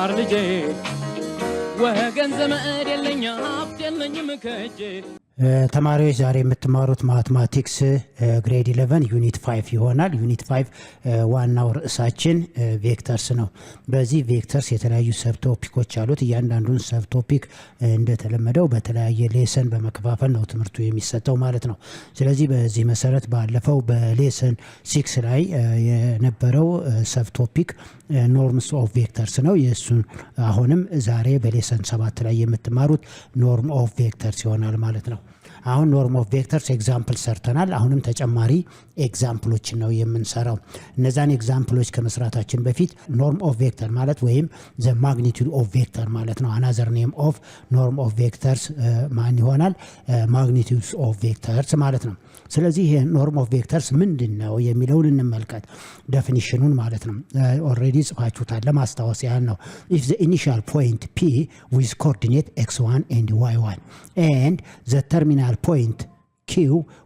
ተማር ልጄ ወገን ዘመድ የለኝ ሀብት የለኝም ከእጄ ተማሪዎች ዛሬ የምትማሩት ማትማቲክስ ግሬድ 11 ዩኒት 5 ይሆናል። ዩኒት 5 ዋናው ርዕሳችን ቬክተርስ ነው። በዚህ ቬክተርስ የተለያዩ ሰብ ቶፒኮች አሉት። እያንዳንዱን ሰብ ቶፒክ እንደተለመደው በተለያየ ሌሰን በመከፋፈል ነው ትምህርቱ የሚሰጠው ማለት ነው። ስለዚህ በዚህ መሰረት ባለፈው በሌሰን 6 ላይ የነበረው ሰብ ቶፒክ ኖርምስ ኦፍ ቬክተርስ ነው። የሱን አሁንም ዛሬ በሌሰን 7 ላይ የምትማሩት ኖርም ኦፍ ቬክተርስ ይሆናል ማለት ነው። አሁን ኖርም ኦፍ ቬክተርስ ኤግዛምፕል ሰርተናል። አሁንም ተጨማሪ ኤግዛምፕሎችን ነው የምንሰራው። እነዛን ኤግዛምፕሎች ከመስራታችን በፊት ኖርም ኦፍ ቬክተር ማለት ወይም ዘ ማግኒቱድ ኦፍ ቬክተር ማለት ነው። አናዘር ኔም ኦፍ ኖርም ኦፍ ቬክተርስ ማን ይሆናል? ማግኒቱድስ ኦፍ ቬክተርስ ማለት ነው። ስለዚህ ይሄ ኖርም ኦፍ ቬክተርስ ምንድነው የሚለውን እንመልከት። ዴፊኒሽኑን ማለት ነው ኦሬዲ ጽፋችሁታል፣ ለማስታወስ ያህል ነው። if the initial point p with coordinate x1 and y1 and the terminal point q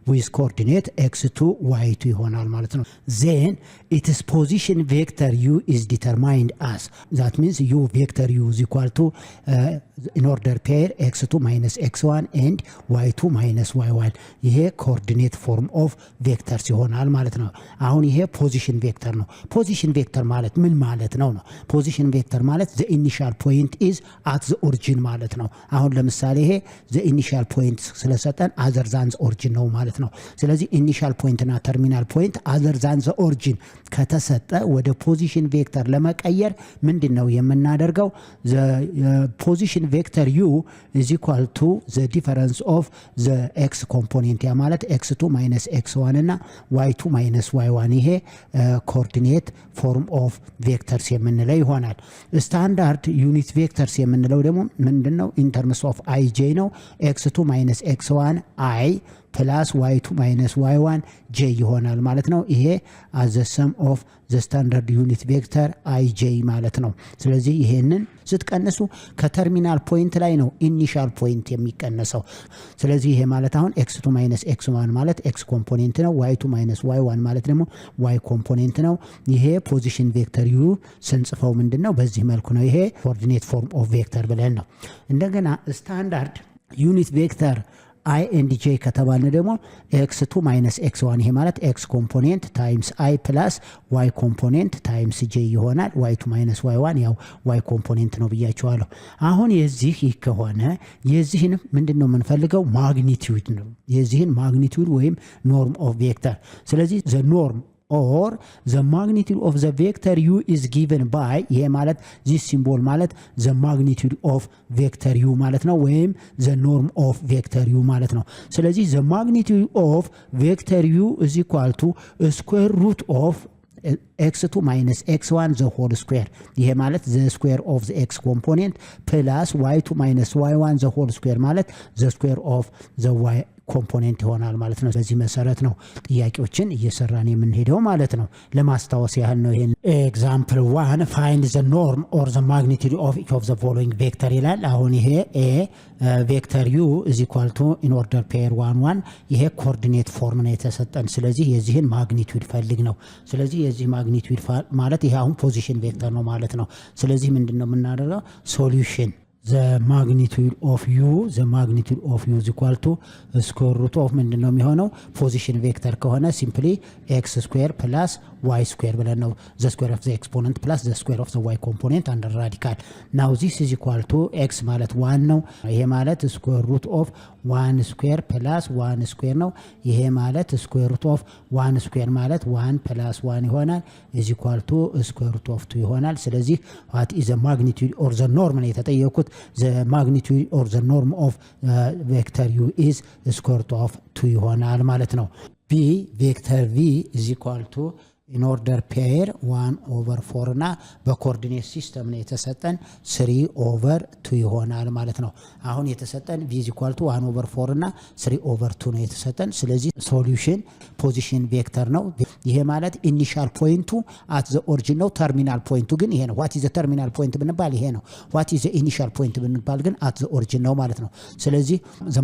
with coordinate x2 y2 ይሆናል ማለት ነው። then its position vector u is determined as, that means u vector u is equal to in order pair x2 minus x1 and y2 minus y1 ይሄ coordinate form of vectors ይሆናል ማለት ነው። አሁን ይሄ position vector ነው። position vector ማለት ምን ማለት ነው? position vector ማለት the initial point is at the origin ማለት ነው። አሁን ለምሳሌ ይሄ the initial point ስለሰጠን other than the origin ነው ማለት ነው። ስለዚህ ኢኒሻል ፖይንት እና ተርሚናል ፖይንት other than the origin ከተሰጠ ወደ ፖዚሽን ቬክተር ለመቀየር ምንድነው የምናደርገው? the position vector u is equal to the difference of the x component ያ ማለት x2 minus x1 እና y2 minus y1 ይሄ ኮኦርዲኔት ፎርም ኦፍ ቬክተርስ የምንለው ይሆናል። ስታንዳርድ ዩኒት ቬክተርስ የምንለው ደግሞ ምንድነው? in terms of ij ነው። x2 minus x1 i plus y2 minus y1 j ይሆናል ማለት ነው። ይሄ as the sum of the standard unit vector ij ማለት ነው። ስለዚህ ይሄንን ስትቀንሱ ከተርሚናል ፖይንት ላይ ነው ኢኒሻል ፖይንት የሚቀነሰው። ስለዚህ ይሄ ማለት አሁን x2 minus x1 ማለት x ኮምፖኔንት ነው። y2 minus y1 ማለት ደግሞ y ኮምፖኔንት ነው። ይሄ ፖዚሽን ቬክተር u ስንጽፈው ምንድነው? በዚህ መልኩ ነው። ይሄ ኮኦርዲኔት ፎርም ኦፍ ቬክተር ብለን ነው። እንደገና ስታንዳርድ ዩኒት ቬክተር i and j ከተባልን ደግሞ x2 minus x1 ይሄ ማለት x ኮምፖኔንት ታይምስ i plus y ኮምፖኔንት ታይምስ j ይሆናል። y2 minus y1 ያው y ኮምፖኔንት ነው ብያችኋለሁ። አሁን የዚህ ይህ ከሆነ የዚህን ምንድነው የምንፈልገው? ማግኒቲዩድ ነው። የዚህን ማግኒቲዩድ ወይም ኖርም ኦፍ ቬክተር። ስለዚህ the norm or the magnitude of the vector u is given by ይሄ ማለት this symbol ማለት the magnitude of vector u ማለት ነው፣ ወይም the norm of vector u ማለት ነው። ስለዚህ the magnitude of vector u is equal to square root of x2 minus x1 the whole square ይሄ ማለት the square of the x component plus y2 minus y1 the whole square ማለት the square of the y ኮምፖኔንት ይሆናል ማለት ነው። በዚህ መሰረት ነው ጥያቄዎችን እየሰራን የምንሄደው ማለት ነው። ለማስታወስ ያህል ነው። ይሄን ኤግዛምፕል 1 find the norm or the magnitude of each of the following vector ይላል። አሁን ይሄ a ቬክተር u is equal to in order pair 1 1 ይሄ ኮኦርዲኔት ፎርም ነው የተሰጠን። ስለዚህ የዚህን ማግኒቲዩድ ፈልግ ነው። ስለዚህ የዚህ ማግኒቲዩድ ማለት ይሄ አሁን ፖዚሽን ቬክተር ነው ማለት ነው። ስለዚህ ምንድነው የምናደርገው? ሶሉሽን the magnitude of u is equal to square root of ምንድነው የሚሆነው? ፖዚሽን ቬክተር ከሆነ ሲምፕሊ x square plus y square ብለን ነው the square of the exponent plus the square of the y component under radical. now this is equal to x ማለት 1 ነው። ይሄ ማለት square root of 1 square plus 1 square ነው። ይሄ ማለት square root of 1 square ማለት 1 plus 1 ይሆናል is equal to square root of 2 ይሆናል። ስለዚህ what is the magnitude or the norm ነው የተጠየቁት። the magnitude or the norm of vector u is square root of 2 ይሆናል ማለት ነው። v vector v is equal to in order pair 1 over 4 እና በኮኦርዲኔት ሲስተም ነው የተሰጠን 3 over 2 ይሆናል ማለት ነው። አሁን የተሰጠን v is equal to 1 over 4 እና 3 over 2 ነው የተሰጠን። ስለዚህ ሶሉሽን ፖዚሽን ቬክተር ነው። ይሄ ማለት ኢኒሻል ፖይንቱ at the origin ነው። ተርሚናል ፖይንቱ ግን ይሄ ነው። what is the terminal point ብንባል ይሄ ነው። what is the initial point ብንባል ግን at the origin ነው ማለት ነው። ስለዚህ the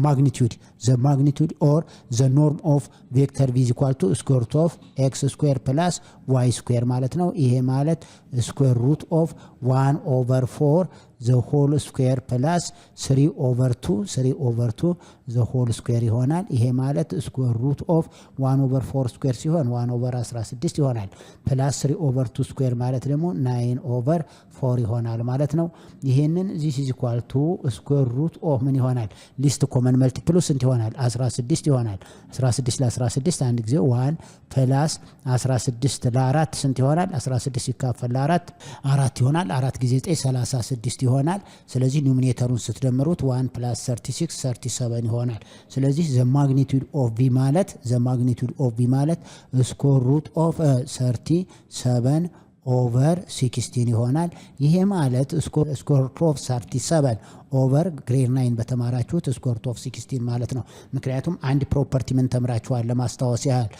magnitude or the norm of vector v is equal to square root of x square plus ፕላስ ዋይ ስኩዌር ማለት ነው። ይሄ ማለት ስኩዌር ሩት ኦፍ 1/4 ዘ ሆል ስኩዌር ፕላስ 3/2 ዘ ሆል ስኩዌር ይሆናል። ይሄ ማለት ስኩዌር ሩት ኦፍ 1/4 ስኩዌር ሲሆን 1/16 ይሆናል። ፕላስ 3/2 ስኩዌር ማለት ደግሞ 9/4 ይሆናል ማለት ነው። ይሄንን ዚስ ኢዝ ኢኳል ቱ ስኩዌር ሩት ኦፍ ምን ይሆናል? ሊስት ኮመን መልቲፕሉ ስንት ይሆናል? 16 ይሆናል። 16 ለ16 አንድ ጊዜ 1 ፕላስ 16 ለ4 ስንት ይሆናል? 16 ሲካፈል ለ4 4 ይሆናል። 4 ጊዜ 9 36 ይሆናል። ስለዚህ ኒውሚኔተሩን ስትደምሩት 1 ፕላስ 36 37 ይሆናል። ስለዚህ ዘ ማግኒቲዩድ ኦፍ ቪ ማለት ስኩዌር ሩት ኦፍ 37 ኦቨር 16 ይሆናል። ይሄ ማለት ስኩዌር ሩት ኦፍ 37 ኦቨር ግሬድ 9 በተማራችሁት ስኩዌር ሩት ኦፍ 16 ማለት ነው። ምክንያቱም አንድ ፕሮፐርቲ ምን ተምራችኋል ለማስታወስ ያህል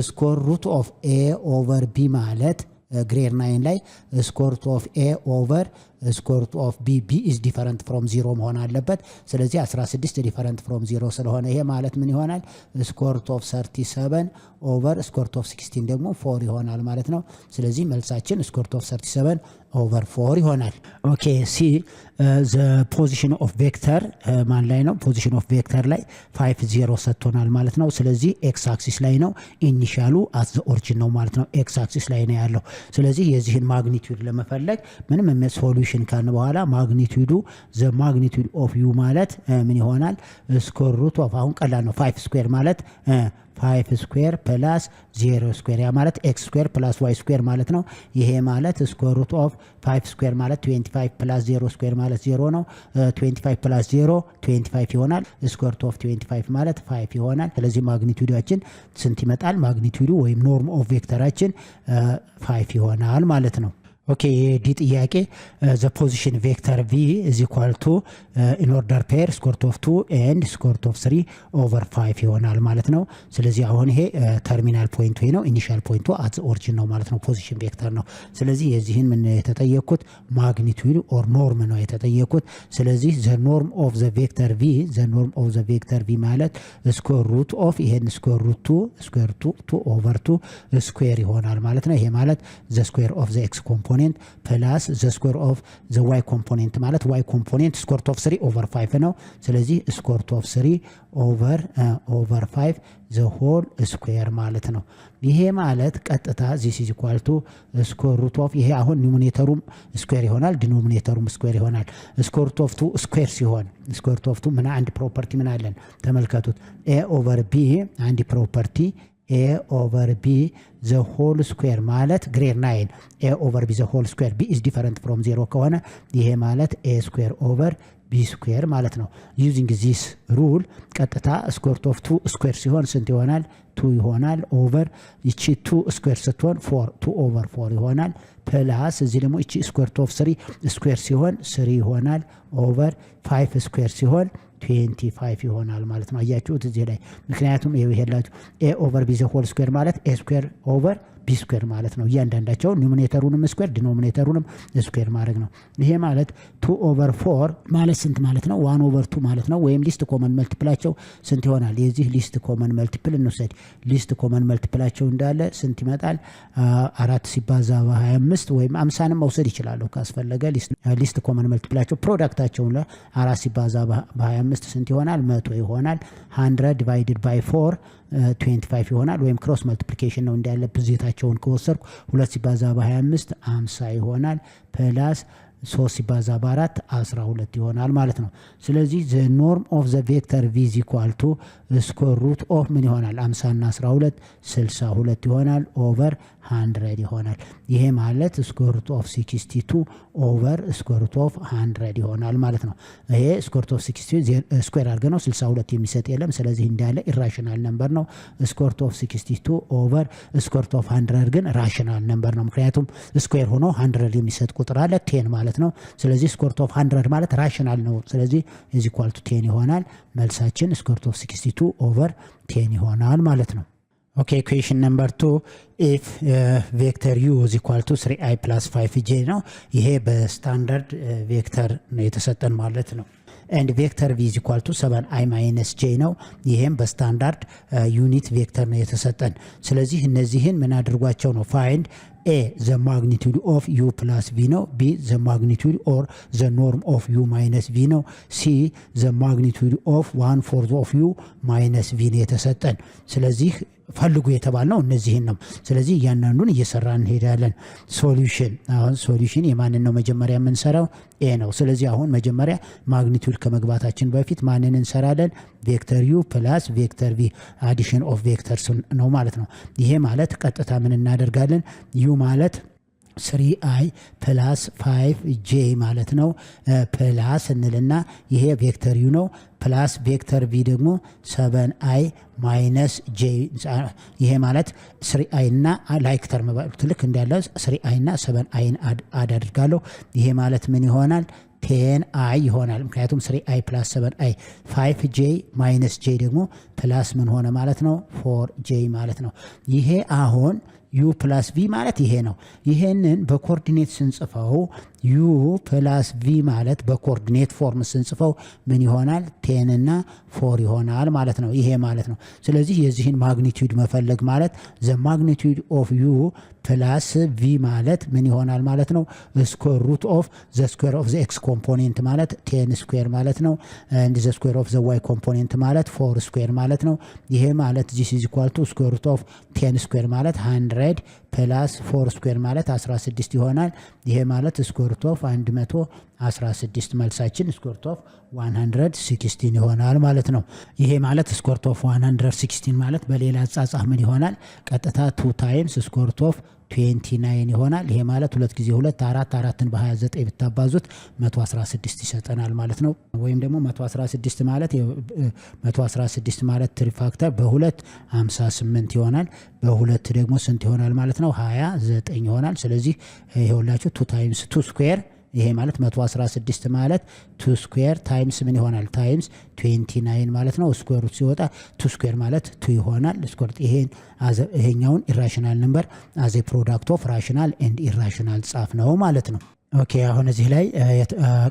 ስኩዌር ሩት ኦፍ ኤ ኦቨር ቢ ማለት ግሬድ 9 ላይ ስኩዌር ሩት ኦፍ ኤ ኦቨር ስኩዌር ሩት ኦፍ ቢ ኢዝ ዲፈረንት ፍሮም 0 መሆን አለበት። ስለዚህ 16 ዲፈረንት ፍሮም 0 ስለሆነ ይሄ ማለት ምን ይሆናል? ስኩዌር ሩት ኦፍ 37 ኦቨር ስኩዌር ሩት ኦፍ 16 ደግሞ 4 ይሆናል ማለት ነው። ስለዚህ መልሳችን ስኩዌር ሩት ኦፍ 37 ኦቨር 4 ይሆናል። ኦኬ ሲ ዘ ፖዚሽን ኦፍ ቬክተር ማን ላይ ነው? ፖዚሽን ኦፍ ቬክተር ላይ 5 0 ሰጥቶናል ማለት ነው። ስለዚህ ኤክስ አክሲስ ላይ ነው። ኢኒሻሉ አት ዘ ኦሪጂን ነው ማለት ነው። ኤክስ አክሲስ ላይ ነው ያለው። ስለዚህ የዚህን ማግኒቲዩድ ለመፈለግ ምንም ሶሉሽን ካልን በኋላ ማግኒቲዩዱ ዘ ማግኒቲዩድ ኦፍ ዩ ማለት ምን ይሆናል? ስኩዌር ሩት ኦፍ አሁን ቀላል ነው። 5 ስኩዌር ማለት 5 ስኩዌር ፕላስ 0 ስኩዌር ያ ማለት ኤክስ ስኩዌር ፕላስ ዋይ ስኩዌር ማለት ነው። ይሄ ማለት ስኩዌር ሩት ኦፍ 5 ስኩዌር ማለት 25 ፕላስ 0 ስኩዌር ማለት 0 ነው። 25 ፕላስ 0 25 ይሆናል። ስኩዌር ሩት ኦፍ 25 ማለት 5 ይሆናል። ስለዚህ ማግኒቲዩዳችን ስንት ይመጣል? ማግኒቲዩዱ ወይም ኖርም ኦፍ ቬክተራችን 5 ይሆናል ማለት ነው። ኦኬ ዲ ጥያቄ ዘ ፖዚሽን ቬክተር ቪ ኢዝ ኢኳል ቱ ኢን ኦርደር ፔር ስኩዌር ሩት ኦፍ 2 ኤንድ ስኩዌር ሩት ኦፍ 3 ኦቨር 5 ይሆናል ማለት ነው። ስለዚህ አሁን ይሄ ተርሚናል ፖይንቱ ነው። ኢኒሻል ፖይንቱ አት ኦሪጂን ነው ማለት ነው። ፖዚሽን ቬክተር ነው። ስለዚህ የዚህን ምን የተጠየቁት ማግኒቲዩድ ኦር ኖርም ነው የተጠየቁት። ስለዚህ ዘ ኖርም ኦፍ ዘ ቬክተር ቪ ማለት ስኩዌር ሩት ኦፍ ይሄን ስኩዌር ሩት 2 ኦቨር 2 ስኩዌር ይሆናል ማለት ነው። ይሄ ማለት ዘ ስኩዌር ኦፍ ዘ ኤክስ ኮምፖነንት ፕላስ ዘ ስኩዌር ኦፍ ዘ ዋይ ኮምፖነንት ማለት ዋይ ኮምፖነንት ስኩዌር ሩት ኦፍ 3 ኦቨር 5 ነው። ስለዚህ ስኩዌር ሩት ኦፍ 3 ኦቨር 5 ዘ ሆል ስኩዌር ማለት ነው። ይሄ ማለት ቀጥታ ዚስ ኢዝ ኢኳል ቱ ስኩዌር ሩት ኦፍ ይሄ አሁን ኒውሚኔተሩም ስኩዌር ይሆናል፣ ዲኖሚኔተሩም ስኩዌር ይሆናል። ስኩዌር ሩት ኦፍ 2 ስኩዌር ሲሆን ስኩዌር ሩት ኦፍ 2 ምን አንድ ፕሮፐርቲ ምን አለን ተመልከቱት። ኤ ኦቨር ቢ አንድ ፕሮፐርቲ ኤ ኦቨር ቢ ዘ ሆል ስኩዌር ማለት ግሬድ 9 ኤ ኦቨር ቢ ዘ ሆል ስኩዌር ቢ ኢዝ ዲፈረንት ፍሮም 0 ከሆነ ይሄ ማለት ኤ ስኩዌር ኦቨር ቢ ስኩዌር ማለት ነው። ዩዚንግ ዚስ ሩል ቀጥታ ስኩዌር ሩት ኦፍ 2 ስኩዌር ሲሆን ስንት ይሆናል? 2 ይሆናል። ኦቨር ይቺ 2 ስኩዌር ስትሆን 2 ኦቨር 4 ይሆናል። ፕላስ እዚህ ደግሞ ይቺ ስኩዌር ሩት ኦፍ 3 ስኩዌር ሲሆን 3 ይሆናል። ኦቨር 5 ስኩዌር ሲሆን 25 ይሆናል ማለት ነው። አያችሁት እዚህ ላይ ምክንያቱም ይሄላችሁ ኤ ኦቨር ቢ ዘ ሆል ስኩዌር ማለት ኤ ስኩዌር ኦቨር ቢ ስኩዌር ማለት ነው። እያንዳንዳቸው ኒውሚኔተሩንም ስኩዌር ዲኖሚኔተሩንም ስኩዌር ማድረግ ነው። ይሄ ማለት 2 ኦቨር 4 ማለት ስንት ማለት ነው? 1 ኦቨር 2 ማለት ነው። ወይም ሊስት ኮመን መልቲፕላቸው ስንት ይሆናል? የዚህ ሊስት ኮመን መልቲፕል እንውሰድ። ሊስት ኮመን መልቲፕላቸው እንዳለ ስንት ይመጣል? 4 ሲባዛ በ25 ወይም 50ንም መውሰድ ይችላሉ ካስፈለገ። ሊስት ኮመን መልቲፕላቸው ፕሮዳክታቸውን ለ4 ሲባዛ በ25 ስንት ይሆናል? 100 ይሆናል። 100 ዲቫይድድ ባይ 4 25 ይሆናል። ወይም ክሮስ መልቲፕሊኬሽን ነው እንዳለ ብዜታቸውን ከወሰድኩ 2 ሲባዛ በ25 50 ይሆናል። ፕላስ 3 ሲባዛ በ4 12 ይሆናል ማለት ነው። ስለዚህ ዘ ኖርም ኦፍ ዘ ቬክተር ቪ ኢዝ ኢኳል ቱ ስኩዌር ሩት ኦፍ ምን ይሆናል? 50 እና 12 62 ይሆናል። ኦቨር 100 ይሆናል። ይሄ ማለት ስኩዌር ሩት ኦፍ 62 ኦቨር ስኩዌር ሩት ኦፍ 100 ይሆናል ማለት ነው። ይሄ ስኩዌር ሩት ኦፍ 62 ስኩዌር አድርገን ነው 62 የሚሰጥ የለም። ስለዚህ እንዳለ ኢራሽናል ነምበር ነው። ስኩዌር ሩት ኦፍ 62 ኦቨር ስኩዌር ሩት ኦፍ 100 ግን ራሽናል ነምበር ነው። ምክንያቱም ስኩዌር ሆኖ 100 የሚሰጥ ቁጥር አለ 10 ማለት ነው። ስለዚህ ስኩዌር ሩት ኦፍ 100 ማለት ራሽናል ነው። ስለዚህ ኢዝ ኢኳል ቱ 10 ይሆናል። መልሳችን ስኩዌር ሩት ኦፍ 62 ኦቨር 10 ይሆናል ማለት ነው። ኦኬ ኢኩዌሽን ነምበር 2 ኢፍ ቬክተር ዩ ኢዝ ኢኳል ቱ 3i + 5j ነው። ይሄ በስታንዳርድ ቬክተር ነው የተሰጠን ማለት ነው። ኤንድ ቬክተር ቪ ኢዝ ኢኳል ቱ 7i ማይነስ j ነው። ይሄም በስታንዳርድ ዩኒት ቬክተር ነው የተሰጠን። ስለዚህ እነዚህን ምን አድርጓቸው ነው ፋይንድ A the magnitude of u plus v ነው። B the magnitude or the norm of u minus v ነው። C the magnitude of 1/4 of u minus v ነው የተሰጠን። ስለዚህ ፈልጉ የተባልነው እነዚህን ነው። ስለዚህ እያንዳንዱን እየሰራን እንሄዳለን። ሶሉሽን አሁን ሶሉሽን የማንን ነው መጀመሪያ የምንሰራው? ኤ ነው። ስለዚህ አሁን መጀመሪያ ማግኒቱድ ከመግባታችን በፊት ማንን እንሰራለን? ቬክተር ዩ ፕላስ ቬክተር ቪ አዲሽን ኦፍ ቬክተርስ ነው ማለት ነው። ይሄ ማለት ቀጥታ ምን እናደርጋለን? ዩ ማለት 3i ፕላስ 5j ማለት ነው። ፕላስ እንልና ይሄ ቬክተር ዩ ነው። ፕላስ ቬክተር ቪ ደግሞ 7i ማይነስ j ይሄ ማለት 3i እና ላይክ ተርም ልክ እንዳለ 3i እና 7i አድ አድርጋለሁ። ይሄ ማለት ምን ይሆናል? 10i ይሆናል። ምክንያቱም 3i ፕላስ 7i 5j ማይነስ j ደግሞ ፕላስ ምን ሆነ ማለት ነው? 4j ማለት ነው። ይሄ አሁን ዩ ፕላስ ቪ ማለት ይሄ ነው። ይሄንን በኮኦርዲኔት ስንጽፈው ዩ ፕላስ ቪ ማለት በኮኦርዲኔት ፎርም ስንጽፈው ምን ይሆናል? 10 እና 4 ይሆናል ማለት ነው። ይሄ ማለት ነው። ስለዚህ የዚህን ማግኒቱድ መፈለግ ማለት ዘ ማግኒቱድ ኦፍ ዩ ፕላስ ቪ ማለት ምን ይሆናል ማለት ነው? ስኩዌር ሩት ኦፍ ዘ ስኩዌር ኦፍ ዘ ኤክስ ኮምፖኔንት ማለት 10 ስኩዌር ማለት ነው። ኤንድ ዘ ስኩዌር ኦፍ ዘ ዋይ ኮምፖኔንት ማለት 4 ስኩዌር ማለት ነው። ይሄ ማለት ዚስ ኢዝ ኢኳል ቱ ስኩዌር ሩት ኦፍ 10 ስኩዌር ማለት 100 ፕላስ 4 ስኩዌር ማለት 16 ይሆናል። ይሄ ማለት ስኩዌር ሩት ኦፍ 116 መልሳችን ስኩዌር ሩት ኦፍ 116 ይሆናል ማለት ነው። ይሄ ማለት ስኩዌር ሩት ኦፍ 116 ማለት በሌላ አጻጻፍ ምን ይሆናል? ቀጥታ 2 ታይምስ ስኩዌር ሩት ኦፍ 29 ይሆናል። ይሄ ማለት 2 ጊዜ 2 4ን በ29 ብታባዙት 116 ይሰጠናል ማለት ነው። ወይም ደግሞ 116 ማለት 116 ማለት ትሪ ፋክተር በ2 58 ይሆናል። በ2 ደግሞ ስንት ይሆናል ማለት ነው? 29 ይሆናል። ስለዚህ ይሄውላችሁ 2 ታይምስ 2 ስኩዌር ይሄ ማለት 116 ማለት 2 ስኩዌር ታይምስ ምን ይሆናል? ታይምስ 29 ማለት ነው። ስኩዌር ሩት ሲወጣ 2 ስኩዌር ማለት 2 ይሆናል። ስኩዌር ይሄኛውን ኢራሽናል ነምበር አዜ ፕሮዳክት ኦፍ ራሽናል ኤንድ ኢራሽናል ጻፍ ነው ማለት ነው። ኦኬ አሁን እዚህ ላይ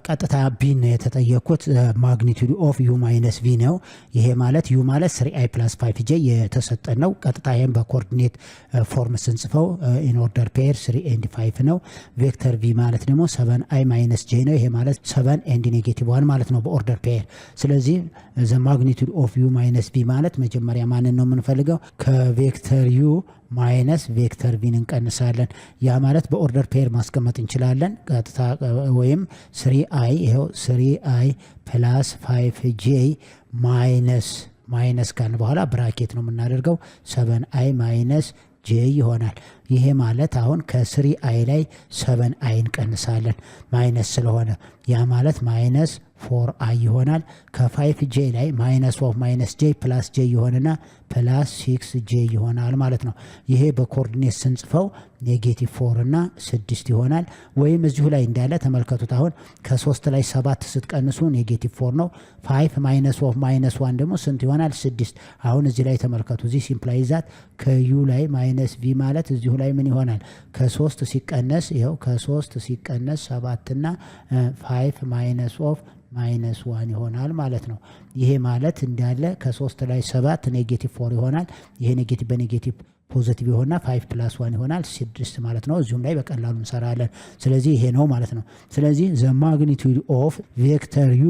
ቀጥታ ቢን የተጠየቁት ማግኒቱድ ኦፍ ዩ ማይነስ ቪ ነው። ይሄ ማለት ዩ ማለት 3i ፕላስ 5j የተሰጠን ነው። ቀጥታ ይሄን በኮኦርዲኔት ፎርም ስንጽፈው ኢን ኦርደር ፔር 3 ኤንድ 5 ነው። ቬክተር ቪ ማለት ደግሞ 7i ማይነስ j ነው። ይሄ ማለት 7 ኤንድ ኔጌቲቭ 1 ማለት ነው በኦርደር ፔር። ስለዚህ ዘ ማግኒቱድ ኦፍ ዩ ማይነስ ቪ ማለት መጀመሪያ ማንን ነው የምንፈልገው? ከቬክተር ዩ ማይነስ ቬክተር ቪን እንቀንሳለን። ያ ማለት በኦርደር ፔር ማስቀመጥ እንችላለን ቀጥታ ወይም 3i ይሄው 3i ፕላስ 5j ማይነስ ካልን በኋላ ብራኬት ነው የምናደርገው 7i ማይነስ j ይሆናል። ይሄ ማለት አሁን ከ3i ላይ 7i እንቀንሳለን ማይነስ ስለሆነ ያ ማለት ማይነስ 4i ይሆናል። ከ5j ላይ ማይነስ ኦፍ ማይነስ j ፕላስ j ይሆንና ፕላስ 6j ይሆናል ማለት ነው። ይሄ በኮኦርዲኔት ስንጽፈው ኔጌቲቭ 4 እና 6 ይሆናል። ወይም እዚሁ ላይ እንዳለ ተመልከቱት። አሁን ከ3 ላይ 7 ስትቀንሱ ኔጌቲቭ 4 ነው። 5 ማይነስ ኦፍ ማይነስ 1 ደግሞ ስንት ይሆናል? 6። አሁን እዚህ ላይ ተመልከቱ። እዚህ ሲምፕላይ ዛት ከዩ ላይ ማይነስ ቪ ማለት እዚሁ ላይ ምን ይሆናል? ከ3 ሲቀነስ ይኸው ከ3 ሲቀነስ 7 እና 5 ማይነስ ኦፍ ማይነስ 1 ይሆናል ማለት ነው። ይሄ ማለት እንዳለ ከ3 ላይ 7 ኔጌቲቭ 4 ይሆናል። ይሄ ኔጌቲቭ በኔጌቲቭ ፖዚቲቭ ይሆንና 5 ፕላስ 1 ይሆናል 6 ማለት ነው። እዚሁም ላይ በቀላሉ እንሰራለን። ስለዚህ ይሄ ነው ማለት ነው። ስለዚህ ዘ ማግኒቱድ ኦፍ ቬክተር ዩ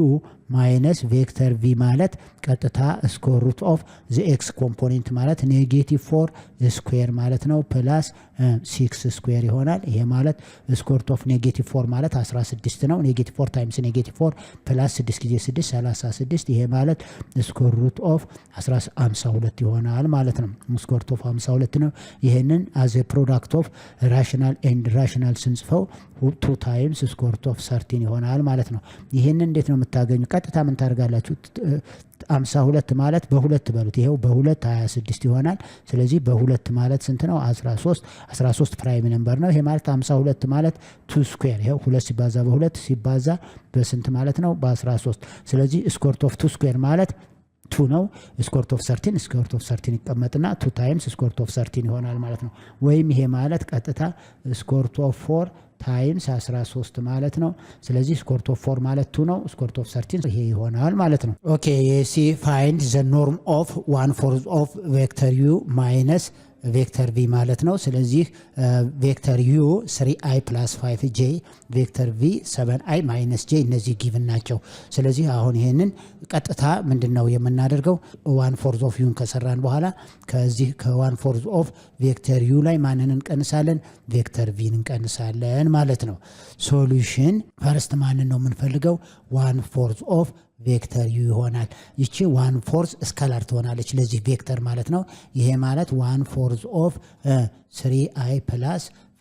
ማይነስ ቬክተር ቪ ማለት ቀጥታ ስኩዌር ሩት ኦፍ ዘ ኤክስ ኮምፖኔንት ማለት ኔጌቲቭ 4 ስኩዌር ማለት ነው ፕላስ 6 ስኩዌር ይሆናል። ይሄ ማለት ስኩዌር ሩት ኦፍ ኔጌቲቭ 4 ማለት 16 ነው። ኔጌቲቭ 4 ታይምስ ኔጌቲቭ 4 ፕላስ 6 ጊዜ 6 36። ይሄ ማለት ስኩዌር ሩት ኦፍ 52 ይሆናል ማለት ነው። ስኩዌር ሩት ኦፍ 52 ነው። ይሄንን አዝ ኤ ፕሮዳክት ኦፍ ራሽናል ኤንድ ራሽናል ስንጽፈው 2 ታይምስ ስኩዌር ሩት ኦፍ 13 ይሆናል ማለት ነው። ይሄንን እንዴት ነው የምታገኙ? ቀጥታ ምን ታደርጋላችሁ? 52 ማለት በሁለት በሉት። ይሄው በ2 26 ይሆናል። ስለዚህ በ2 ማለት ስንት ነው? 13 ፕራይም ነምበር ነው። ይሄ ማለት 52 ማለት 2 ስኩዌር ይሄው 2 ሲባዛ በ2 ሲባዛ በስንት ማለት ነው? በ13። ስለዚህ ስኩዌር ሩት ኦፍ 2 ስኩዌር ማለት 2 ነው። ስኩዌር ሩት ኦፍ 13 ስኩዌር ሩት ኦፍ 13 ይቀመጥና 2 ታይምስ ስኩዌር ሩት ኦፍ 13 ይሆናል ማለት ነው። ወይም ይሄ ማለት ቀጥታ ስኩዌር ሩት ኦፍ 4 ታይምስ 13 ማለት ነው። ስለዚህ ስኩዌር ሩት ኦፍ 4 ማለት 2 ነው። ስኩዌር ሩት ኦፍ 13 ይሄ ይሆናል ማለት ነው። ኦኬ ሲ ፋይንድ ዘ ኖርም ኦፍ 1/4 ኦፍ ቬክተር ዩ ማይነስ ቬክተር ቪ ማለት ነው። ስለዚህ ቬክተር ዩ 3i + 5j ቬክተር ቪ 7i - j እነዚህ ጊቭን ናቸው። ስለዚህ አሁን ይሄንን ቀጥታ ምንድነው የምናደርገው 1/4 ኦፍ ዩን ከሰራን በኋላ ከዚህ ከ1/4 ኦፍ ቬክተር ዩ ላይ ማንን እንቀንሳለን? ቬክተር ቪን እንቀንሳለን ማለት ነው። ሶሉሽን ፈርስት ማንን ነው የምንፈልገው? 1/4 ኦፍ ቬክተር ዩ ይሆናል። ይቺ 1/4 ስካላር ትሆናለች ለዚህ ቬክተር ማለት ነው። ይሄ ማለት 1/4 ኦፍ 3i +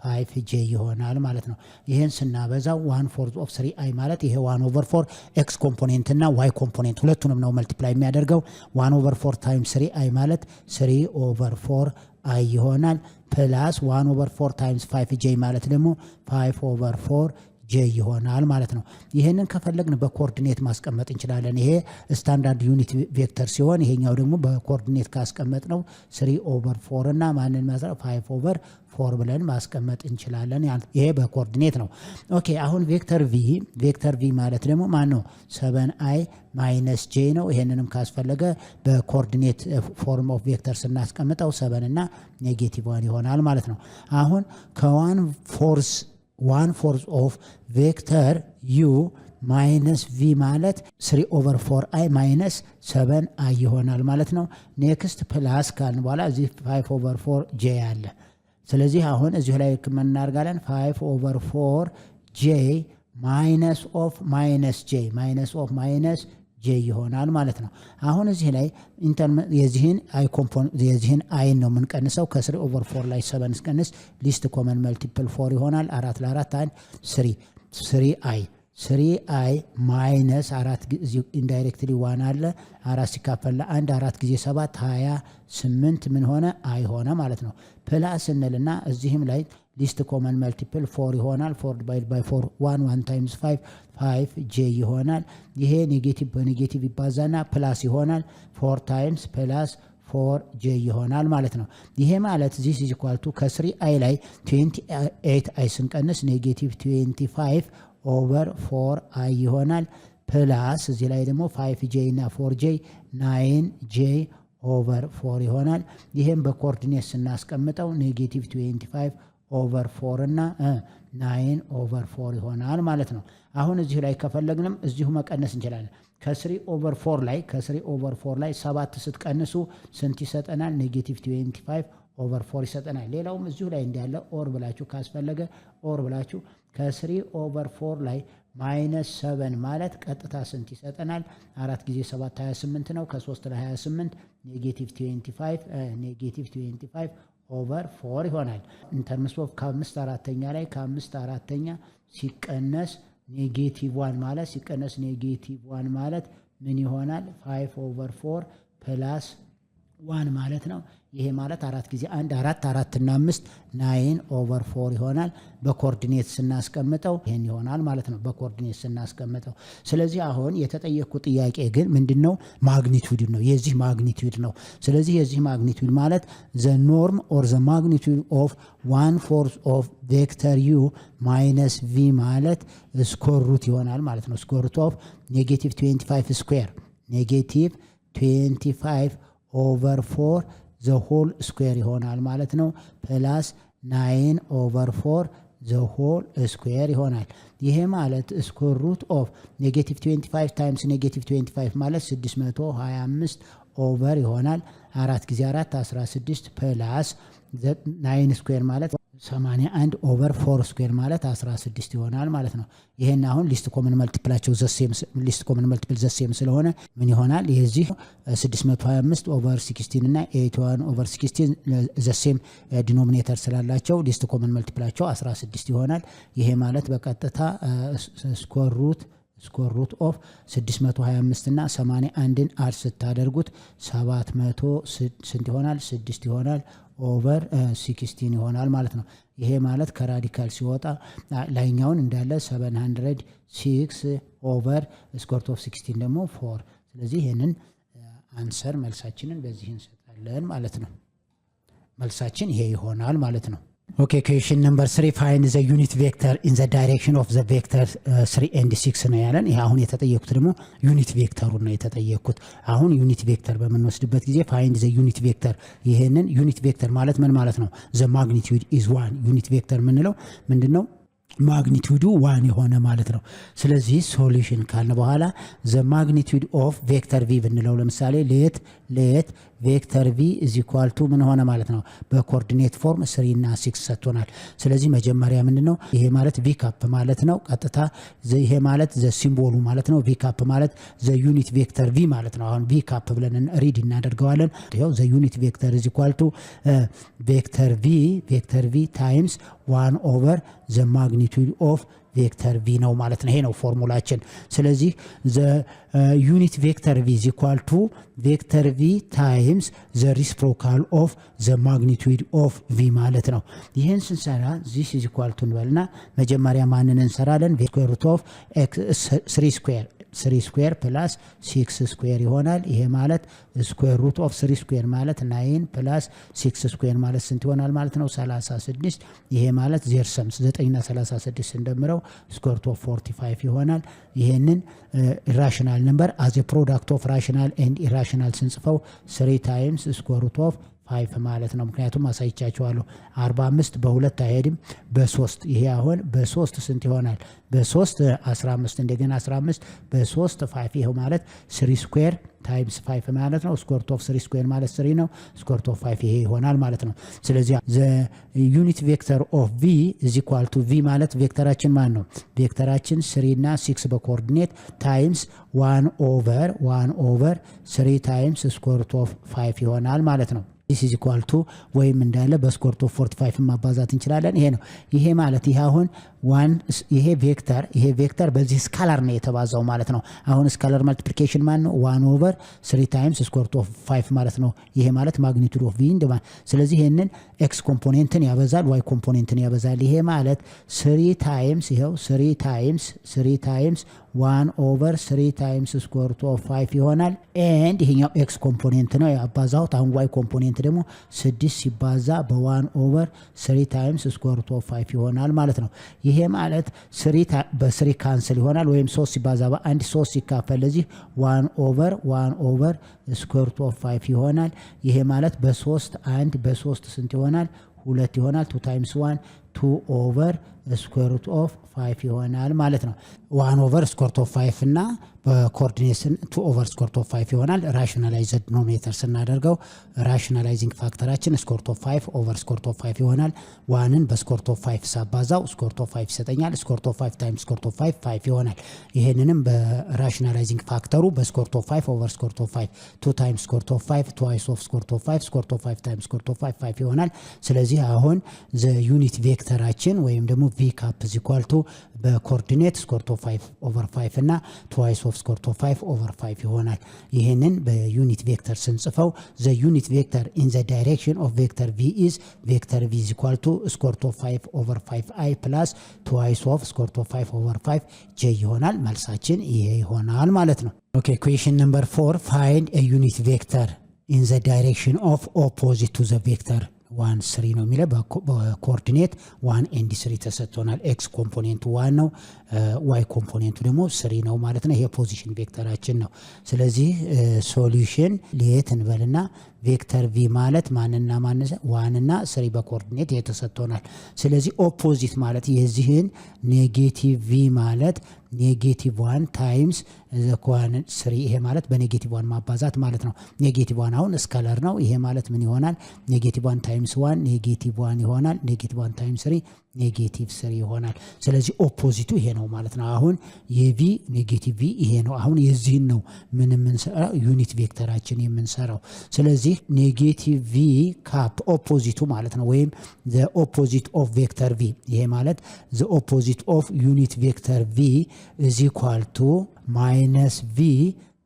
5j ይሆናል ማለት ነው። ይሄን ስናበዛው 1/4 ኦፍ 3i ማለት ይሄ 1/4 ኤክስ ኮምፖኔንት እና ዋይ ኮምፖኔንት ሁለቱንም ነው መልቲፕላይ የሚያደርገው። 1/4 ታይምስ 3i ማለት 3/4 i ይሆናል ፕላስ 1/4 ታይምስ 5j ማለት ደግሞ 5/4 j ይሆናል ማለት ነው። ይሄንን ከፈለግን በኮኦርዲኔት ማስቀመጥ እንችላለን። ይሄ ስታንዳርድ ዩኒት ቬክተር ሲሆን ይሄኛው ደግሞ በኮኦርዲኔት ካስቀመጥ ነው 3/4 እና ማንን ማስቀመጥ 5/4 ብለን ማስቀመጥ እንችላለን። ይሄ በኮኦርዲኔት ነው። ኦኬ አሁን ቬክተር ቪ ማለት ደግሞ ማን ነው? 7i - j ነው። ይሄንንም ካስፈለገ በኮኦርዲኔት ፎርም ኦፍ ቬክተር ስናስቀምጠው 7 እና -1 ይሆናል ማለት ነው። አሁን ከ1/4 ኦፍ ቬክተር ዩ ማይነስ ቪ ማለት 3/4i - 7i ይሆናል ማለት ነው። ኔክስት ፕላስ ካልን በኋላ እዚህ 5/4 j አለ። ስለዚህ አሁን እዚሁ ላይ ምን እናደርጋለን? 5/4 j ማይነስ ኦፍ ማይነስ j ይሆናል ማለት ነው። አሁን እዚህ ላይ የዚህን አይን ነው የምንቀንሰው። ከ3/4 ላይ 7 ስቀንስ ሊስት ኮመን መልቲፕል 4 ይሆናል። 4 ለ4 1 3i ማይነስ 4 ኢንዳይሬክትሊ 1 አለ 4 ሲካፈል ለ1 4 ጊዜ 7 28 ምን ሆነ? አይ ሆነ ማለት ነው። ፕላስ እንልና እዚህም ላይ ሊስት ኮመን መልቲፕል 4 ይሆናል። 4 ዲቫይድ ባይ 4 1 ታይምስ 5j ይሆናል። ይሄ ኔጌቲቭ በኔጌቲቭ ይባዛና ፕላስ ይሆናል 4 ታይምስ ፕላስ 4j ይሆናል ማለት ነው። ይሄ ማለት this is equal to ከ3i ላይ 28i ስንቀንስ -25/4i ይሆናል ፕላስ እዚህ ላይ ደግሞ 5j እና 4j 9j/4 ይሆናል። ይሄም በኮኦርዲኔት ስናስቀምጠው -25/4 እና 9/4 ይሆናል ማለት ነው። አሁን እዚሁ ላይ ከፈለግንም እዚሁ መቀነስ እንችላለን። ከ3/4 ላይ 7 ስትቀንሱ ስንት ይሰጠናል? -25/4 ይሰጠናል። ሌላውም እዚሁ ላይ እንዳለ ኦር ብላችሁ ካስፈለገ ኦር ብላችሁ ከ3/4 ላይ -7 ማለት ቀጥታ ስንት ይሰጠናል? 4 ጊዜ 7 28 ነው። ከ3 ላይ 28 -25/4 ይሆናል። ኢንተርምስ ኦፍ ከ5/4 ላይ ከ5/4 ሲቀነስ -1 ማለት ሲቀነስ -1 ማለት ምን ይሆናል? 5/4 ፕላስ 1 ማለት ነው። ይሄ ማለት 4 ጊዜ 1 4 4 እና 5 9/4 ይሆናል። በኮኦርዲኔት ስናስቀምጠው ይሄን ይሆናል ማለት ነው። በኮኦርዲኔት ስናስቀምጠው ስለዚህ አሁን የተጠየቁ ጥያቄ ግን ምንድነው? ማግኒቲዩድ ነው። የዚህ ማግኒቲዩድ ነው። ስለዚህ የዚህ ማግኒቲዩድ ማለት the norm or the magnitude of 1/4 of vector u minus v ማለት ስኩዌር ሩት ይሆናል ማለት ነው። ስኩዌር ሩት ኦፍ -25 ስኩዌር -25/4 the whole square ይሆናል ማለት ነው። ፕላስ 9/4 the whole square ይሆናል። ይሄ ማለት ስኩዌር ሩት ኦፍ -25 ታይምስ -25 ማለት 625 ኦቨር ይሆናል 4 ጊዜ 4 16 ፕላስ 9 ስኩዌር ማለት 81/4 ስኩዌር ማለት 16 ይሆናል ማለት ነው። ይሄን አሁን ሊስት ኮመን መልቲፕላቸው ዘሴም ስለሆነ ምን ይሆናል? የዚህ 625/16 እና 81/16 ዘሴም ዲኖሚኔተር ስላላቸው ሊስት ኮመን መልቲፕላቸው 16 ይሆናል። ይሄ ማለት በቀጥታ ስኩዌር ሩት ኦፍ 625 እና 81ን አድ ስታደርጉት 700 ስንት ይሆናል? 6 ይሆናል ኦቨር 16 ይሆናል ማለት ነው። ይሄ ማለት ከራዲካል ሲወጣ ላይኛውን እንዳለ 706 ኦቨር ስኩዌር ሩት ኦፍ 16 ደግሞ 4። ስለዚህ ይሄንን አንሰር መልሳችንን በዚህ እንሰጣለን ማለት ነው። መልሳችን ይሄ ይሆናል ማለት ነው። Okay, question number 3 find the unit vector in the direction of the vector 3 and 6 ነው ያለን። ይሄ አሁን የተጠየቁት ደግሞ ዩኒት ቬክተሩን ነው የተጠየቁት። አሁን ዩኒት ቬክተር በምንወስድበት ጊዜ find the unit vector ይሄንን ዩኒት ቬክተር ማለት ምን ማለት ነው? the magnitude is 1 ዩኒት ቬክተር ምንለው ምንድነው? ማግኒቱዱ 1 የሆነ ማለት ነው። ስለዚህ ሶሉሽን ካልን በኋላ the magnitude of vector v ብንለው ለምሳሌ let ቬክተር v is equal to ምን ሆነ ማለት ነው? በኮኦርዲኔት ፎርም 3 እና 6 ሰጥቶናል። ስለዚህ መጀመሪያ ምንድነው ይሄ ማለት v ካፕ ማለት ነው። ቀጥታ ይሄ ማለት ዘ ሲምቦሉ ማለት ነው። v ካፕ ማለት ዘ ዩኒት ቬክተር v ማለት ነው። አሁን v ካፕ ብለን ሪድ እናደርገዋለን። ይሄው ዘ ዩኒት ቬክተር is equal to ቬክተር v ታይምስ 1 ኦቨር ዘ ማግኒቱድ ኦፍ ቬክተር v ነው ማለት ነው። ይሄ ነው ፎርሙላችን። ስለዚህ ዘ ዩኒት ቬክተር v is equal to ቬክተር v ታይምስ ዘ ሪሲፕሮካል ኦፍ ዘ ማግኒቱድ ኦፍ v ማለት ነው። ይሄን ስንሰራ this is equal to እንበልና መጀመሪያ ማንን እንሰራለን? ስኩዌር ሩት ኦፍ 3 ስኩዌር ፕላስ 6 ስኩዌር ይሆናል። ይሄ ማለት ስኩዌር ሩት ኦፍ 3 ስኩዌር ማለት 9 ፕላስ 6 ስኩዌር ማለት ስንት ይሆናል ማለት ነው? 36። ይሄ ማለት ዜር ሰምስ 9 እና 36 እንደምረው ስኩዌር ሩት ኦፍ 45 ይሆናል። ይሄንን ኢራሽናል ነምበር አዝ ኤ ፕሮዳክት ኦፍ ራሽናል ኤንድ ኢራሽናል ስንጽፈው 3 ታይምስ ስኩዌር ሩት ኦፍ 5 ማለት ነው። ምክንያቱም አሳይቻችኋለሁ 45 በ2 አይሄድም በ3 ይሄ አሁን በ3 ስንት ይሆናል? በ3 15 እንደገና 15 በ3 5 ይሄው ማለት 3 ስኩዌር ታይምስ 5 ማለት ነው። ስኩዌር ሩት ኦፍ 3 ስኩዌር ማለት 3 ነው። ስኩዌር ሩት ኦፍ 5 ይሄ ይሆናል ማለት ነው። ስለዚህ ዘ ዩኒት ቬክተር ኦፍ v is equal to v ማለት ቬክተራችን ማን ነው? ቬክተራችን 3 እና 6 በኮኦርዲኔት ታይምስ 1 ኦቨር 3 ታይምስ ስኩዌር ሩት ኦፍ 5 ይሆናል ማለት ነው። this is equal to ወይም እንዳለ በስኩዌር ሩት ኦፍ 45 ማባዛት እንችላለን። ይሄ ነው። ይሄ ማለት ይሄ አሁን ይሄ ቬክተር በዚህ ስካላር ነው የተባዛው ማለት ነው። አሁን ስካላር ማልቲፕሊኬሽን ማን ነው? 1 ኦቨር 3 ታይምስ ስኩዌር ሩት ኦፍ 5 ማለት ነው። ይሄ ማለት ማግኒቱድ ኦፍ v እንደማ ስለዚህ ይሄንን x ኮምፖኔንትን ያበዛል y ኮምፖኔንትን ያበዛል። ይሄ ማለት 3 ታይምስ ይሄው 3 ታይምስ 1 ኦቨር 3 ታይምስ ስኩዌር ሩት ኦፍ 5 ይሆናል። ኤንድ ይሄኛው x ኮምፖኔንት ነው ያባዛው። አሁን y ኮምፖኔንት ደግሞ 6 ሲባዛ በ1 ኦቨር 3 ታይምስ ስኩዌር ሩት ኦፍ 5 ይሆናል ማለት ነው። ይሄ ማለት 3 በ3 ካንስል ይሆናል ወይም 3 ሲባዛ በ1 3 ሲካፈል ለዚህ 1 ኦቨር ስኩዌር ሩት ኦፍ 5 ይሆናል። ይሄ ማለት በ3 1 በ3 ስንት ይሆናል? 2 ይሆናል። 2 ታይምስ 1 2 ኦቨር ስኩዌር ሩት ኦፍ 5 ይሆናል ማለት ነው። 1 ኦቨር ስኩዌር ሩት ኦፍ 5 እና በኮኦርዲኔሽን 2 ኦቨር ስኩዌር ሩት ኦፍ 5 ይሆናል። ራሽናላይዝድ ዲኖሚኔተር ስናደርገው ራሽናላይዚንግ ፋክተራችን ስኩዌር ሩት ኦፍ 5 ኦቨር ስኩዌር ሩት ኦፍ 5 ይሆናል። 1ን በስኩዌር ሩት ኦፍ 5 ሳባዛው ስኩዌር ሩት ኦፍ 5 ይሰጠኛል። ስኩዌር ሩት ኦፍ 5 ታይምስ ስኩዌር ሩት ኦፍ 5 5 ይሆናል። ይሄንንም በራሽናላይዚንግ ፋክተሩ በስኩዌር ሩት ኦፍ 5 ኦቨር ስኩዌር ሩት ኦፍ 5 2 ታይምስ ስኩዌር ሩት ኦፍ 5 ትዋይስ ኦፍ ስኩዌር ሩት ኦፍ 5 ስኩዌር ሩት ኦፍ 5 ታይምስ ስኩዌር ሩት ኦፍ 5 5 ይሆናል። ስለዚህ አሁን ዘ ዩኒት ቬክተራችን ወይም ደግሞ v ካፕ is equal to በኮኦርዲኔት ስኩዌር ሩት ኦፍ 5 ኦቨር 5 እና ትዋይስ ኦፍ ስኩዌር ሩት ኦፍ 5 ኦቨር 5 ይሆናል። ይሄንን በዩኒት ቬክተር ስንጽፈው ዘ ዩኒት ቬክተር ኢን ዘ ዳይሬክሽን ኦፍ ቬክተር v is ቬክተር v is equal to ስኩዌር ሩት ኦፍ 5 ኦቨር 5i ፕላስ ትዋይስ ኦፍ ስኩዌር ሩት ኦፍ 5 ኦቨር 5 j ይሆናል። መልሳችን ይሄ ይሆናል ማለት ነው። ኦኬ ኩዌስችን ነምበር 4 find a unit vector in the direction of opposite to the vector 1 3 ነው የሚለው በኮኦርዲኔት 1 ኤንድ 3 ተሰጥቶናል። ኤክስ ኮምፖኔንቱ 1 ነው፣ ዋይ ኮምፖኔንቱ ደግሞ 3 ነው ማለት ነው። ይሄ ፖዚሽን ቬክተራችን ነው። ስለዚህ ሶሉሽን ሌት እንበልና ቬክተር ቪ ማለት ማንና ማንሰ 1 እና 3 በኮኦርዲኔት የተሰጥቶናል። ስለዚህ ኦፖዚት ማለት የዚህን ኔጌቲቭ ቪ ማለት ኔጌቲቭ 1 ታይምስ ዘኳን 3 ይሄ ማለት በኔጌቲቭ 1 ማባዛት ማለት ነው። ኔጌቲቭ 1 አሁን ስካለር ነው። ይሄ ማለት ምን ይሆናል? ኔጌቲቭ 1 ታይምስ 1 ኔጌቲቭ 1 ይሆናል። ኔጌቲቭ 1 ታይምስ 3 ኔጌቲቭ 3 ይሆናል። ስለዚህ ኦፖዚቱ ይሄ ነው ማለት ነው። አሁን የቪ ኔጌቲቭ ቪ ይሄ ነው። አሁን የዚህን ነው ምን የምንሰራው ዩኒት ቬክተራችን የምንሰራው። ስለዚህ ኔጌቲቭ ቪ ካፕ ኦፖዚቱ ማለት ነው፣ ወይም ዘ ኦፖዚት ኦፍ ቬክተር ቪ ይሄ ማለት ዘ ኦፖዚት ኦፍ ዩኒት ቬክተር ቪ ኢዝ ኢኳል ቱ ማይነስ ቪ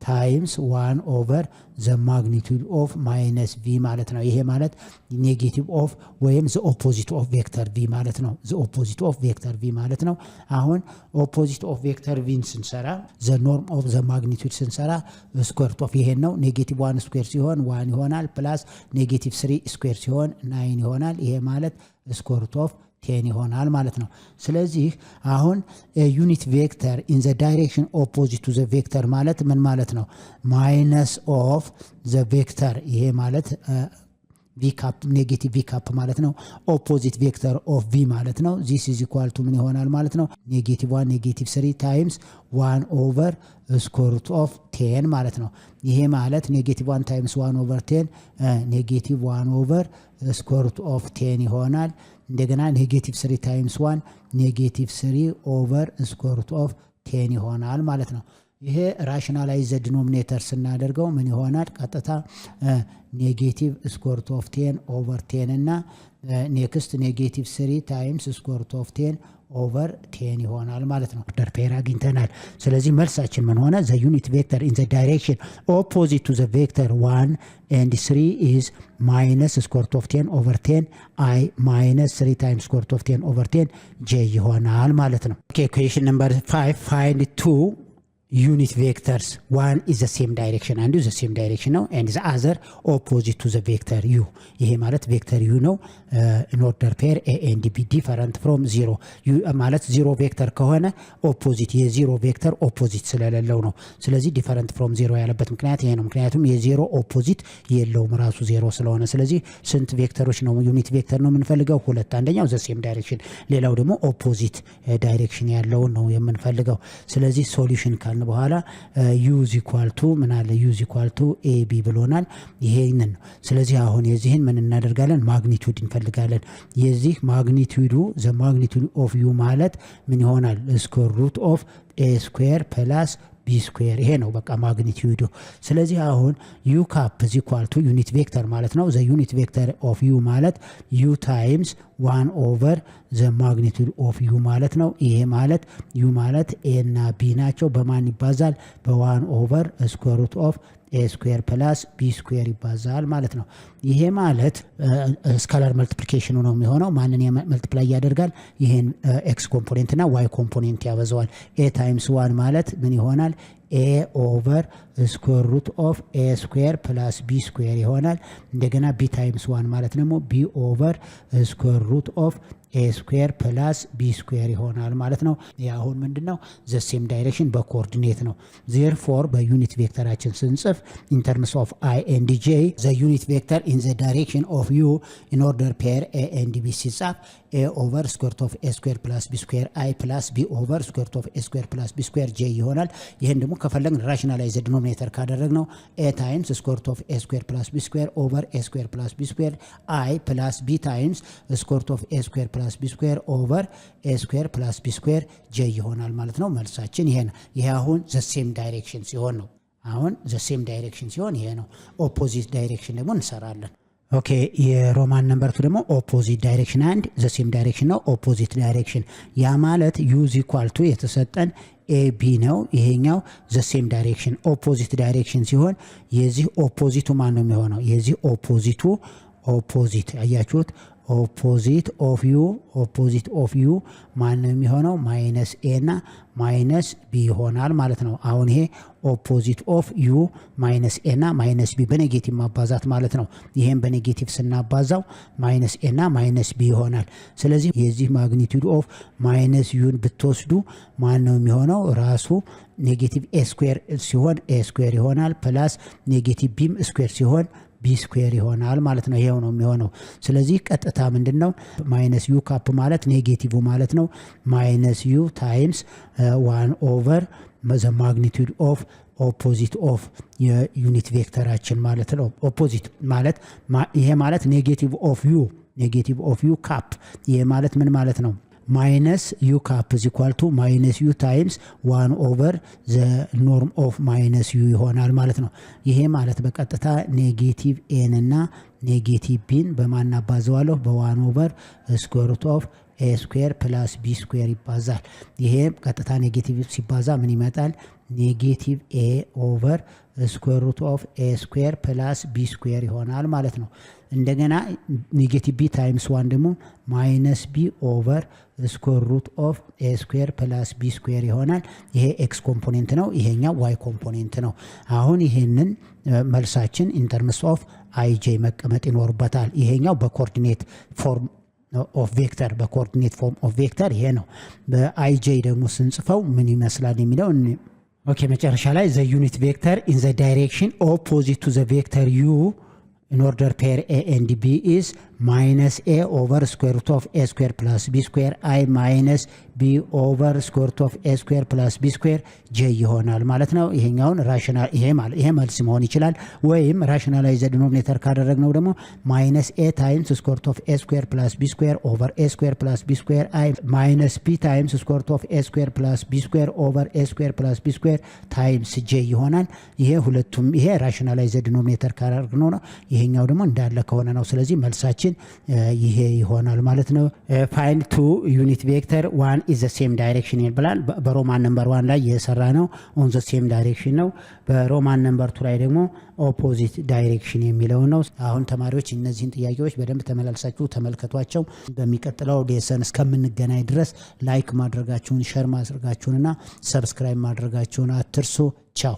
ታይምስ 1 ኦቨር ዘ ማግኒቱድ ኦፍ ማይነስ ቪ ማለት ነው። ይሄ ማለት ኔጌቲቭ ኦፍ ወይም ዘ ኦፖዚት ኦፍ ቬክተር ቪ ማለት ነው። ዘ ኦፖዚት ኦፍ ቬክተር ቪ ማለት ነው። አሁን ኦፖዚት ኦፍ ቬክተር ቪን ስንሰራ ዘ ኖርም ኦፍ ዘ ማግኒቱድ ስንሰራ ስኩዌር ሩት ኦፍ ይሄን ነው። ኔጌቲቭ 1 ስኩዌር ሲሆን 1 ይሆናል ፕላስ ኔጌቲቭ 3 ስኩዌር ሲሆን 9 ይሆናል። ይሄ ማለት ስኩዌር ሩት ኦፍ 10 ይሆናል ማለት ነው። ስለዚህ አሁን ዩኒት ቬክተር ኢን ዘ ዳይሬክሽን ኦፖዚት ቱ ዘ ቬክተር ማለት ምን ማለት ነው? ማይነስ ኦፍ ዘ ቬክተር ይሄ ማለት ቪ ካፕ ኔጌቲቭ ቪ ካፕ ማለት ነው። ኦፖዚት ቬክተር ኦፍ ቪ ማለት ነው። ዚስ ኢዝ ኢኳል ቱ ምን ይሆናል ማለት ነው? ኔጌቲቭ 1 ኔጌቲቭ 3 ታይምስ 1 ኦቨር ስኩዌር ሩት ኦፍ 10 ማለት ነው። ይሄ ማለት ኔጌቲቭ 1 ታይምስ 1 ኦቨር 10 ኔጌቲቭ 1 ኦቨር ስኩዌር ሩት ኦፍ 10 ይሆናል። እንደገና ኔጌቲቭ 3 ታይምስ 1 ኔጌቲቭ 3 ኦቨር ስኩዌር ሩት ኦፍ 10 ይሆናል ማለት ነው። ይሄ ራሽናላይዝ ዲኖሚኔተር ስናደርገው ምን ይሆናል? ቀጥታ ኔጌቲቭ ስኩዌር ሩት ኦፍ 10 ኦቨር 10 እና ኔክስት ኔጌቲቭ 3 ታይምስ ስኩዌር ሩት ኦፍ 10 ኦቨር 10 ይሆናል ማለት ነው። ኦርደር ፔር አግኝተናል። ስለዚህ መልሳችን ምን ሆነ? ዘ ዩኒት ቬክተር ኢን ዘ ዳይሬክሽን ኦፖዚት ቱ ዘ ቬክተር 1 and 3 is minus square root of 10 over 10 I minus 3 times square root of 10 over 10 j ይሆናል ማለት ነው። ኦኬ question number 5 find two unit vectors. One is the same direction and the same direction now and the other opposite to the vector u. ይሄ ማለት ቬክተር u ነው። in order pair a and b different from 0 u ማለት 0 ቬክተር ከሆነ ኦፖዚት የዜሮ ቬክተር ኦፖዚት ስለሌለው ነው። ስለዚህ different from 0 ያለበት ምክንያት ይሄ ነው። ምክንያቱም የዜሮ ኦፖዚት የለውም ራሱ 0 ስለሆነ። ስለዚህ ስንት ቬክተሮች ነው ዩኒት ቬክተር ነው የምንፈልገው? ሁለት። አንደኛው the same direction፣ ሌላው ደግሞ ኦፖዚት ዳይሬክሽን ያለው ነው የምንፈልገው። ስለዚህ ሶሉሽን በኋላ u is equal to ምን አለ? u is equal to ab ብሎናል። ይሄንን ነው። ስለዚህ አሁን የዚህን ምን እናደርጋለን? ማግኒቱድ እንፈልጋለን። የዚህ ማግኒቱዱ ዘ ማግኒቱድ ኦፍ u ማለት ምን ይሆናል? ስኩዌር ሩት ኦፍ a ስኩዌር ፕላስ b ስኩዌር። ይሄ ነው በቃ ማግኒቱዱ። ስለዚህ አሁን u ካፕ is equal to ዩኒት ቬክተር ማለት ነው። ዘ ዩኒት ቬክተር ኦፍ u ማለት u ታይምስ 1 ኦቨር ዘ ማግኒቱድ ኦፍ u ማለት ነው። ይሄ ማለት u ማለት a እና b ናቸው። በማን ይባዛል? በ1 ኦቨር ስኩዌር ሩት ኦፍ a ስኩዌር ፕላስ b ስኩዌር ይባዛል ማለት ነው። ይሄ ማለት ስካላር መልቲፕሊኬሽኑ ነው የሚሆነው። ማንን መልቲፕላይ ያደርጋል? ይሄን x ኮምፖኔንት እና y ኮምፖኔንት ያበዛዋል። a ታይምስ 1 ማለት ምን ይሆናል? a ኦቨር ስኩዌር ሩት ኦፍ a ስኩዌር ፕላስ b ስኩዌር ይሆናል። እንደገና b ታይምስ 1 ማለት ደግሞ b ኦቨር ስኩዌር ሩት ኦፍ a ስኩዌር ፕላስ b ስኩዌር ይሆናል ማለት ነው። ያሁን ምንድነው? ዘ ሴም ዳይሬክሽን በኮኦርዲኔት ነው። ዜርፎር በዩኒት ቬክተራችን ስንጽፍ in terms of I and j the unit vector in the direction of u in order pair a and b ሲጻፍ a over square root of a square plus b square I plus b over square root of a square plus b square j ይሆናል። ይሄን ደግሞ ከፈለግን ራሽናላይዝ ዲኖሚኔተር ካደረግነው a times square root of a square plus b square over a square plus b square I plus b times square root of a square plus b square over a square plus b square j ይሆናል ማለት ነው። መልሳችን ይሄ ነው። ይሄ አሁን the same direction ሲሆን ነው። አሁን the same direction ሲሆን ይሄ ነው። ኦፖዚት ዳይሬክሽን ደግሞ እንሰራለን። ኦኬ የሮማን ነምበር 2 ደግሞ ኦፖዚት ዳይሬክሽን አንድ the same direction ነው። ኦፖዚት ዳይሬክሽን ያ ማለት u is equal to የተሰጠን ab ነው። ይሄኛው the same direction ኦፖዚት ዳይሬክሽን ሲሆን የዚህ ኦፖዚቱ ማን ነው የሚሆነው? የዚህ ኦፖዚቱ ኦፖዚት አያችሁት? ኦፖዚት ኦፍ ዩ ማን ነው የሚሆነው? ማይነስ a እና ማይነስ b ይሆናል ማለት ነው። አሁን ይሄ ኦፖዚት ኦፍ ዩ ማይነስ a እና ማይነስ b በኔጌቲቭ ማባዛት ማለት ነው። ይሄን በኔጌቲቭ ስናባዛው ማይነስ a እና ማይነስ b ይሆናል። ስለዚህ የዚህ ማግኒቱድ ኦፍ ማይነስ ዩን ብትወስዱ ማን ነው የሚሆነው? ራሱ ኔጌቲቭ a ስኩዌር ሲሆን a ስኩዌር ይሆናል ፕላስ ኔጌቲቭ b ስኩዌር ሲሆን b ስኩዌር ይሆናል ማለት ነው። ይሄው ነው የሚሆነው። ስለዚህ ቀጥታ ምንድነው? ማይነስ ዩ ካፕ ማለት ኔጌቲቭ ማለት ነው። ማይነስ ዩ ታይምስ 1 ኦቨር ዘ ማግኒቱድ ኦፍ ኦፖዚት ኦፍ የዩኒት ቬክተራችን ማለት ነው። ኦፖዚት ማለት ይሄ ማለት ኔጌቲቭ ኦፍ ዩ ካፕ። ይሄ ማለት ምን ማለት ነው? ማይነስ ዩ ካፕ is equal to ማይነስ ዩ ታይምስ 1 ኦቨር ዘ ኖርም ኦፍ ማይነስ ዩ ይሆናል ማለት ነው። ይሄ ማለት በቀጥታ ኔጌቲቭ ኤን እና ኔጌቲቭ ቢን በማናባዘዋለሁ በ1 ኦቨር ስኩዌር ሩት ኦፍ a ስኩዌር ፕላስ b ስኩዌር ይባዛል። ይሄ ቀጥታ ኔጌቲቭ ሲባዛ ምን ይመጣል? ኔጌቲቭ ኤ ኦቨር ስኩዌር ሩት ኦፍ ኤ ስኩዌር ፕላስ ቢ ስኩዌር ይሆናል ማለት ነው። እንደገና ኔጌቲቭ ቢ ታይምስ 1 ደግሞ ማይነስ ቢ ኦቨር ስኩዌር ሩት ኦፍ ኤ ስኩዌር ፕላስ ቢ ስኩዌር ይሆናል። ይሄ ኤክስ ኮምፖኔንት ነው፣ ይሄኛው ዋይ ኮምፖኔንት ነው። አሁን ይሄንን መልሳችን ኢን ተርምስ ኦፍ አይጄ መቀመጥ ይኖርበታል። ይሄኛው በኮኦርዲኔት ፎርም ኦፍ ቬክተር በኮኦርዲኔት ፎርም ኦፍ ቬክተር ይሄ ነው። በአይጄ ደግሞ ስንጽፈው ምን ይመስላል የሚለው ኦኬ። መጨረሻ ላይ ዘ ዩኒት ቬክተር ኢን ዘ ዳይሬክሽን ኦፖዚት ቱ ዘ ቬክተር ዩ in order pair A and B is minus A over square root of A square plus B square I minus B over square root of A square plus B square J ይሆናል ማለት ነው። ይሄኛውን ራሽናል ይሄ መልስ መሆን ይችላል። ወይም ራሽናላይዝ ዲኖሚኔተር ካደረግነው ደግሞ minus A times square root of A square plus B square over A square plus B square I minus B times square root of A square plus B square over A square plus B square times J ይሆናል። ይሄ ሁለቱም ይሄ ራሽናላይዝ ዲኖሚኔተር ካደረግነው ነው። ይሄኛው ደግሞ እንዳለ ከሆነ ነው። ስለዚህ መልሳችን ይሄ ይሆናል ማለት ነው። ፋይንድ ቱ ዩኒት ቬክተር ዋን ኢዝ ዘ ሴም ዳይሬክሽን ይባላል። በሮማን ነምበር 1 ላይ የሰራ ነው ኦን ዘ ሴም ዳይሬክሽን ነው። በሮማን ነምበር 2 ላይ ደግሞ ኦፖዚት ዳይሬክሽን የሚለው ነው። አሁን ተማሪዎች እነዚህን ጥያቄዎች በደንብ ተመላልሳችሁ ተመልከቷቸው። በሚቀጥለው ሌሰን እስከምንገናኝ ድረስ ላይክ ማድረጋችሁን፣ ሼር ማድረጋችሁንና ሰብስክራይብ ማድረጋችሁን አትርሱ። ቻው።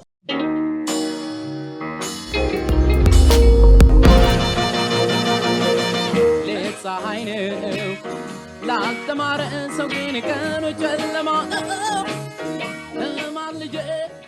ፀሐይ ነው ላልተማረ ሰው ግን ቀኑ ጨለማ